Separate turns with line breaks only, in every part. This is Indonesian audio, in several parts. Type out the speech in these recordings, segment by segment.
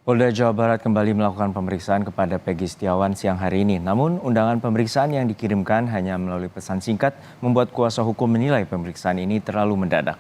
Polda Jawa Barat kembali melakukan pemeriksaan kepada Peggy Setiawan siang hari ini. Namun, undangan pemeriksaan yang dikirimkan hanya melalui pesan singkat membuat kuasa hukum menilai pemeriksaan ini terlalu mendadak.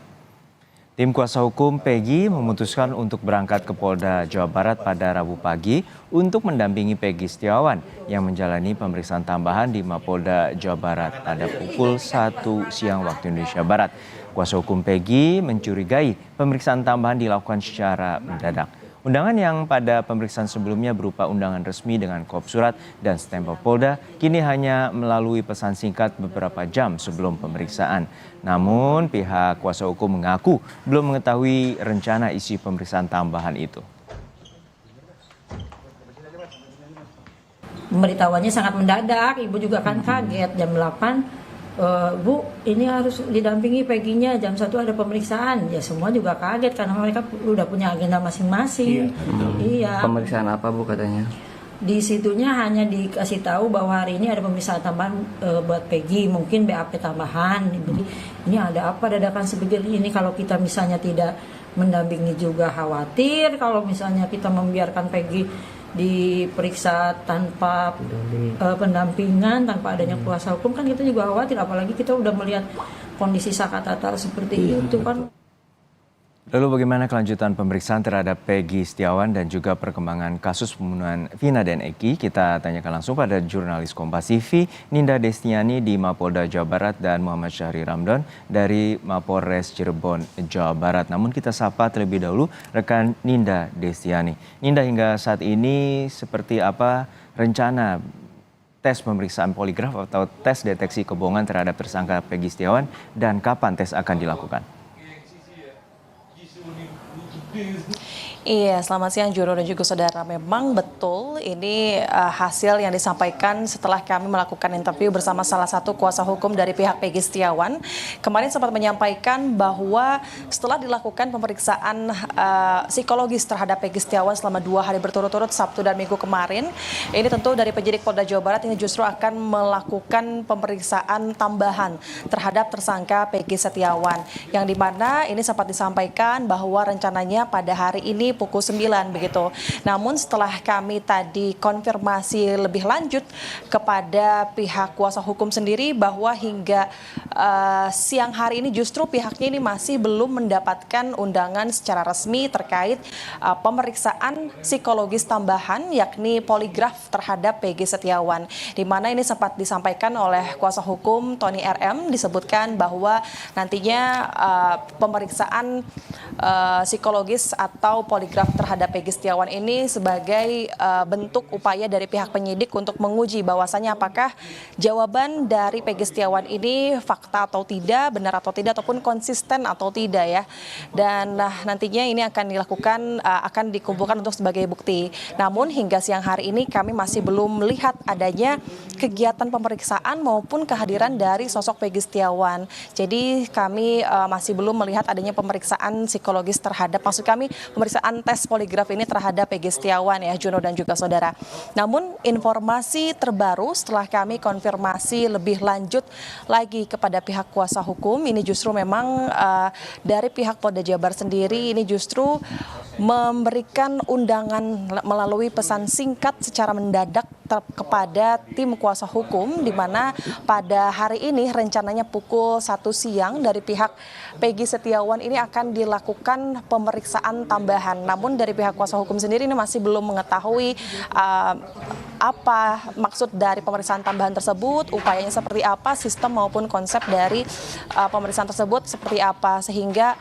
Tim kuasa hukum Peggy memutuskan untuk berangkat ke Polda Jawa Barat pada Rabu pagi untuk mendampingi Peggy Setiawan yang menjalani pemeriksaan tambahan di Mapolda Jawa Barat pada pukul 1 siang waktu Indonesia Barat. Kuasa hukum Peggy mencurigai pemeriksaan tambahan dilakukan secara mendadak. Undangan yang pada pemeriksaan sebelumnya berupa undangan resmi dengan kop surat dan stempel Polda kini hanya melalui pesan singkat beberapa jam sebelum pemeriksaan. Namun pihak kuasa hukum mengaku belum mengetahui rencana isi pemeriksaan tambahan itu.
Pemberitahuannya sangat mendadak, ibu juga kan kaget jam 8. Bu, ini harus didampingi Peggy-nya, jam 1 ada pemeriksaan. Ya semua juga kaget karena mereka udah punya agenda masing-masing. Iya.
Pemeriksaan apa Bu katanya?
Di situnya hanya dikasih tahu bahwa hari ini ada pemeriksaan tambahan buat Peggy, mungkin BAP tambahan. Jadi ini ada apa dadakan sebegini ini, kalau kita misalnya tidak mendampingi juga khawatir kalau misalnya kita membiarkan Peggy diperiksa tanpa pendampingan, tanpa adanya kuasa hukum, kan kita juga khawatir, apalagi kita udah melihat kondisi Sakatatal seperti itu kan.
Lalu bagaimana kelanjutan pemeriksaan terhadap Peggy Setiawan dan juga perkembangan kasus pembunuhan Vina dan Eki? Kita tanyakan langsung pada jurnalis Kompas TV Ninda Destiani di Mapolda Jawa Barat dan Muhammad Syahri Ramdan dari Mapolres Cirebon, Jawa Barat. Namun kita sapa terlebih dahulu rekan Ninda Destiani. Ninda, hingga saat ini seperti apa rencana tes pemeriksaan poligraf atau tes deteksi kebohongan terhadap tersangka Peggy Setiawan dan kapan tes akan dilakukan?
Iya, selamat siang Juro dan juga saudara. Memang betul ini hasil yang disampaikan setelah kami melakukan interview bersama salah satu kuasa hukum dari pihak Peggy Setiawan. Kemarin sempat menyampaikan bahwa setelah dilakukan pemeriksaan psikologis terhadap Peggy Setiawan selama 2 hari berturut-turut, Sabtu dan Minggu kemarin, ini tentu dari penyidik Polda Jawa Barat ini justru akan melakukan pemeriksaan tambahan terhadap tersangka Peggy Setiawan, yang dimana ini sempat disampaikan bahwa rencananya pada hari ini pukul 9 begitu. Namun setelah kami tadi konfirmasi lebih lanjut kepada pihak kuasa hukum sendiri bahwa hingga siang hari ini justru pihaknya ini masih belum mendapatkan undangan secara resmi terkait pemeriksaan psikologis tambahan yakni poligraf terhadap Peggy Setiawan. Di mana ini sempat disampaikan oleh kuasa hukum Tony RM, disebutkan bahwa nantinya pemeriksaan psikologis atau poligraf terhadap Peggy Setiawan ini sebagai bentuk upaya dari pihak penyidik untuk menguji bahwasannya apakah jawaban dari Peggy Setiawan ini fakta atau tidak, benar atau tidak, ataupun konsisten atau tidak ya. Dan nantinya ini akan dilakukan, akan dikumpulkan untuk sebagai bukti. Namun hingga siang hari ini kami masih belum melihat adanya kegiatan pemeriksaan maupun kehadiran dari sosok Peggy Setiawan. Jadi kami masih belum melihat adanya pemeriksaan psikologis terhadap, maksud kami pemeriksaan tes poligraf ini terhadap Peggy Setiawan ya, Juno dan juga saudara. Namun informasi terbaru setelah kami konfirmasi lebih lanjut lagi kepada pihak kuasa hukum, ini justru memang dari pihak Polda Jawa Barat sendiri ini justru memberikan undangan melalui pesan singkat secara mendadak kepada tim kuasa hukum, di mana pada hari ini rencananya pukul 1 siang dari pihak Peggy Setiawan ini akan dilakukan pemeriksaan tambahan. Namun dari pihak kuasa hukum sendiri ini masih belum mengetahui apa maksud dari pemeriksaan tambahan tersebut, upayanya seperti apa, sistem maupun konsep dari pemeriksaan tersebut seperti apa, sehingga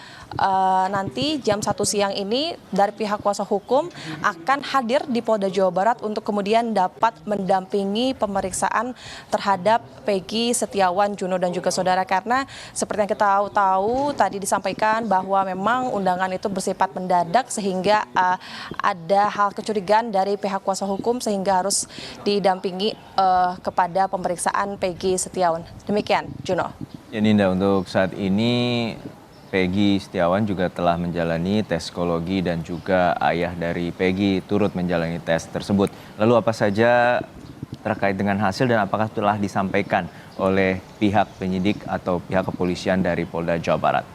nanti jam 1 siang ini dari pihak kuasa hukum akan hadir di Polda Jawa Barat untuk kemudian dapat mendampingi pemeriksaan terhadap Peggy Setiawan, Juno dan juga saudara, karena seperti yang kita tahu tadi disampaikan bahwa memang undangan itu bersifat mendadak sehingga ada hal kecurigaan dari pihak kuasa hukum sehingga harus didampingi kepada pemeriksaan Peggy Setiawan. Demikian, Juno.
Ya Ninda, untuk saat ini Peggy Setiawan juga telah menjalani tes psikologi dan juga ayah dari Peggy turut menjalani tes tersebut. Lalu apa saja terkait dengan hasil dan apakah telah disampaikan oleh pihak penyidik atau pihak kepolisian dari Polda Jawa Barat?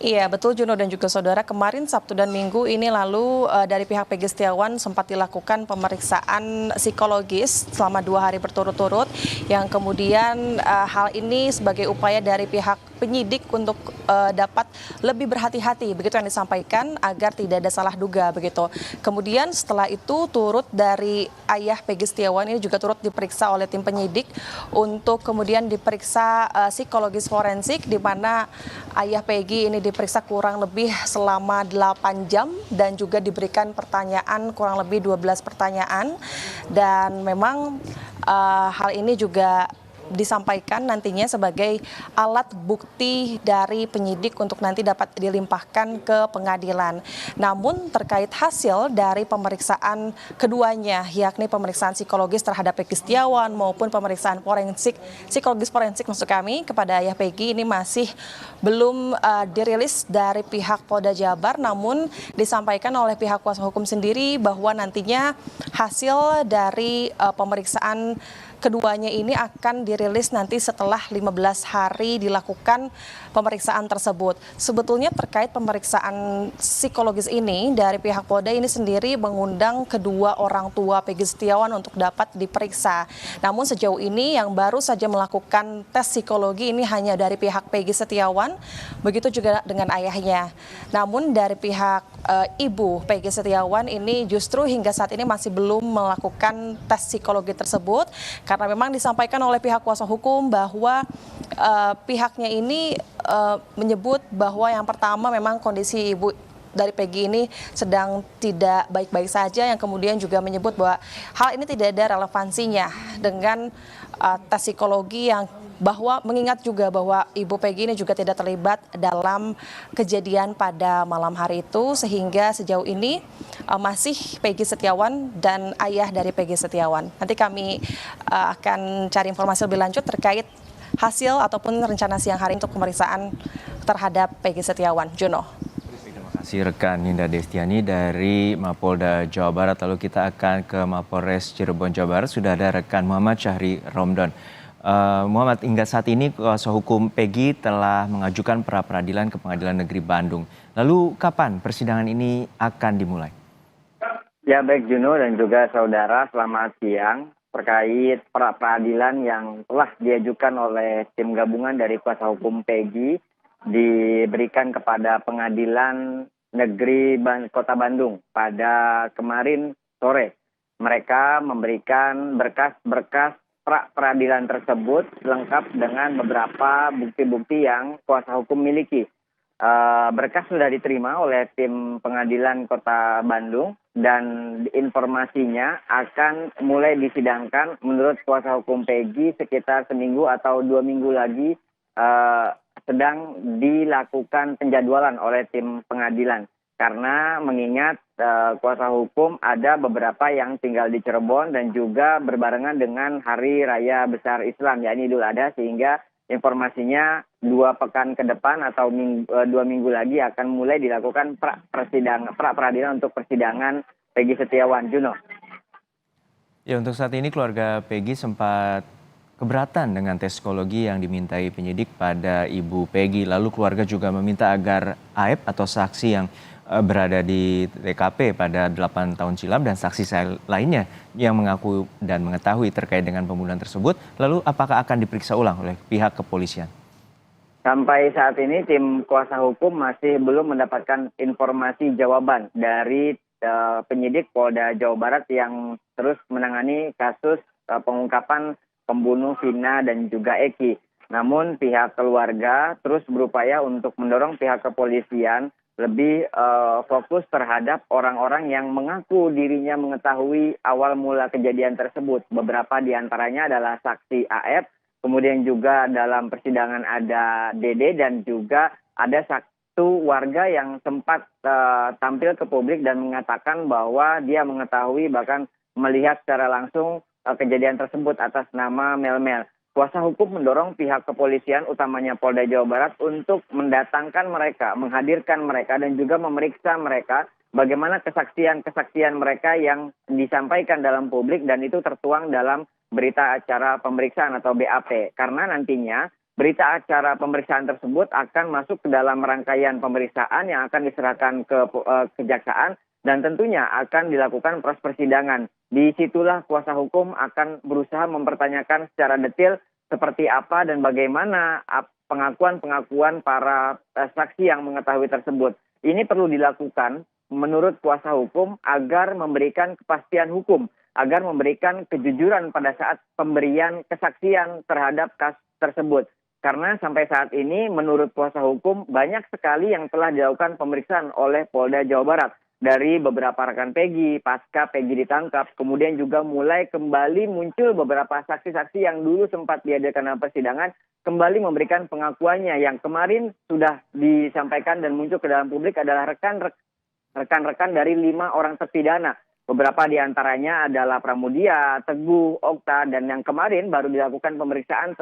Iya, betul Juno dan juga saudara. Kemarin Sabtu dan Minggu ini lalu dari pihak Pegi Setiawan sempat dilakukan pemeriksaan psikologis selama 2 hari berturut-turut, yang kemudian hal ini sebagai upaya dari pihak penyidik untuk dapat lebih berhati-hati, begitu yang disampaikan, agar tidak ada salah duga begitu. Kemudian setelah itu turut dari ayah Pegi Setiawan ini juga turut diperiksa oleh tim penyidik untuk kemudian diperiksa psikologis forensik, di mana ayah Pegi ini diperiksa kurang lebih selama 8 jam dan juga diberikan pertanyaan kurang lebih 12 pertanyaan, dan memang hal ini juga disampaikan nantinya sebagai alat bukti dari penyidik untuk nanti dapat dilimpahkan ke pengadilan. Namun terkait hasil dari pemeriksaan keduanya, yakni pemeriksaan psikologis terhadap Pegi Setiawan maupun pemeriksaan forensik, psikologis forensik maksud kami kepada ayah Pegi, ini masih belum dirilis dari pihak Polda Jabar, namun disampaikan oleh pihak kuasa hukum sendiri bahwa nantinya hasil dari pemeriksaan keduanya ini akan dirilis nanti setelah 15 hari dilakukan pemeriksaan tersebut. Sebetulnya terkait pemeriksaan psikologis ini, dari pihak Polda ini sendiri mengundang kedua orang tua Pegi Setiawan untuk dapat diperiksa. Namun sejauh ini yang baru saja melakukan tes psikologi ini hanya dari pihak Pegi Setiawan, begitu juga dengan ayahnya. Namun dari pihak ibu Pegi Setiawan ini justru hingga saat ini masih belum melakukan tes psikologi tersebut, karena memang disampaikan oleh pihak kuasa hukum bahwa pihaknya ini menyebut bahwa yang pertama memang kondisi ibu dari Pegi ini sedang tidak baik-baik saja, yang kemudian juga menyebut bahwa hal ini tidak ada relevansinya dengan tes psikologi, yang bahwa mengingat juga bahwa ibu Pegi ini juga tidak terlibat dalam kejadian pada malam hari itu, sehingga sejauh ini masih Pegi Setiawan dan ayah dari Pegi Setiawan. Nanti kami akan cari informasi lebih lanjut terkait hasil ataupun rencana siang hari untuk pemeriksaan terhadap Pegi Setiawan. Juno.
Terima kasih rekan Ninda Destiani dari Mapolda Jawa Barat. Lalu kita akan ke Mapolres Cirebon Jawa Barat. Sudah ada rekan Muhammad Syahri Romdon. Muhammad, hingga saat ini kuasa hukum Pegi telah mengajukan pra peradilan ke Pengadilan Negeri Bandung. Lalu kapan persidangan ini akan dimulai?
Ya, baik Juno dan juga saudara, selamat siang. Terkait pra peradilan yang telah diajukan oleh tim gabungan dari kuasa hukum Pegi diberikan kepada Pengadilan Negeri Kota Bandung pada kemarin sore. Mereka memberikan berkas-berkas pra peradilan tersebut lengkap dengan beberapa bukti-bukti yang kuasa hukum miliki. Berkas sudah diterima oleh tim pengadilan Kota Bandung dan informasinya akan mulai disidangkan menurut kuasa hukum Pegi sekitar seminggu atau 2 minggu lagi, sedang dilakukan penjadwalan oleh tim pengadilan. Karena mengingat kuasa hukum ada beberapa yang tinggal di Cirebon dan juga berbarengan dengan Hari Raya Besar Islam, yakni Idul Adha, sehingga informasinya 2 pekan ke depan atau 2 minggu lagi akan mulai dilakukan pra peradilan untuk persidangan Pegi Setiawan. Juno.
Ya, untuk saat ini keluarga Pegi sempat keberatan dengan tes psikologi yang dimintai penyidik pada ibu Pegi. Lalu keluarga juga meminta agar AEP atau saksi yang berada di TKP pada 8 tahun silam dan saksi lainnya yang mengaku dan mengetahui terkait dengan pembunuhan tersebut, lalu apakah akan diperiksa ulang oleh pihak kepolisian?
Sampai saat ini tim kuasa hukum masih belum mendapatkan informasi jawaban dari penyidik Polda Jawa Barat yang terus menangani kasus pengungkapan pembunuh Vina dan juga Eki. Namun pihak keluarga terus berupaya untuk mendorong pihak kepolisian lebih fokus terhadap orang-orang yang mengaku dirinya mengetahui awal mula kejadian tersebut. Beberapa diantaranya adalah saksi AF, kemudian juga dalam persidangan ada Dede, dan juga ada satu warga yang sempat tampil ke publik dan mengatakan bahwa dia mengetahui bahkan melihat secara langsung kejadian tersebut atas nama Melmel. Kuasa hukum mendorong pihak kepolisian, utamanya Polda Jawa Barat, untuk mendatangkan mereka, menghadirkan mereka, dan juga memeriksa mereka bagaimana kesaksian-kesaksian mereka yang disampaikan dalam publik dan itu tertuang dalam berita acara pemeriksaan atau BAP. Karena nantinya berita acara pemeriksaan tersebut akan masuk ke dalam rangkaian pemeriksaan yang akan diserahkan ke kejaksaan dan tentunya akan dilakukan proses persidangan. Disitulah kuasa hukum akan berusaha mempertanyakan secara detail seperti apa dan bagaimana pengakuan-pengakuan para saksi yang mengetahui tersebut. Ini perlu dilakukan menurut kuasa hukum agar memberikan kepastian hukum, agar memberikan kejujuran pada saat pemberian kesaksian terhadap kasus tersebut. Karena sampai saat ini menurut kuasa hukum banyak sekali yang telah dilakukan pemeriksaan oleh Polda Jawa Barat. Dari beberapa rekan Peggy, pasca Peggy ditangkap, kemudian juga mulai kembali muncul beberapa saksi-saksi yang dulu sempat dihadirkan dalam persidangan, kembali memberikan pengakuannya yang kemarin sudah disampaikan dan muncul ke dalam publik adalah rekan-rekan dari 5 orang terpidana. Beberapa di antaranya adalah Pramudia, Teguh, Okta, dan yang kemarin baru dilakukan pemeriksaan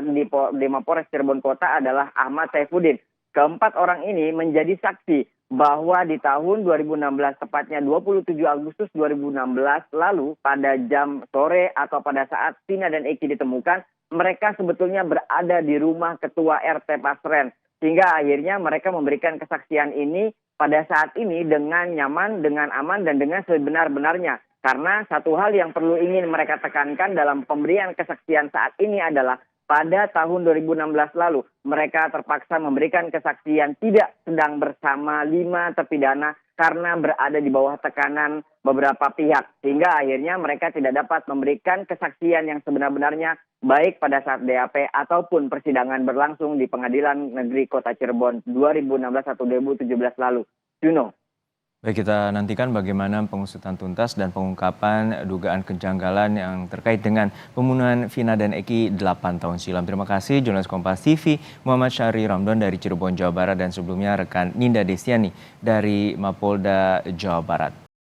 di Mapolres Cirebon Kota adalah Ahmad Saifuddin. Keempat orang ini menjadi saksi bahwa di tahun 2016, tepatnya 27 Agustus 2016 lalu, pada jam sore atau pada saat Tina dan Eki ditemukan, mereka sebetulnya berada di rumah Ketua RT Pasren. Sehingga akhirnya mereka memberikan kesaksian ini pada saat ini dengan nyaman, dengan aman, dan dengan sebenar-benarnya. Karena satu hal yang perlu ingin mereka tekankan dalam pemberian kesaksian saat ini adalah pada tahun 2016 lalu mereka terpaksa memberikan kesaksian tidak sedang bersama 5 terpidana karena berada di bawah tekanan beberapa pihak. Sehingga akhirnya mereka tidak dapat memberikan kesaksian yang sebenar-benarnya baik pada saat BAP ataupun persidangan berlangsung di Pengadilan Negeri Kota Cirebon 2016 atau 2017 lalu. Juno.
Baik, kita nantikan bagaimana pengusutan tuntas dan pengungkapan dugaan kejanggalan yang terkait dengan pembunuhan Vina dan Eki 8 tahun silam. Terima kasih jurnalis Kompas TV Muhammad Syahri Ramdan dari Cirebon, Jawa Barat, dan sebelumnya rekan Ninda Destiani dari Mapolda Jawa Barat.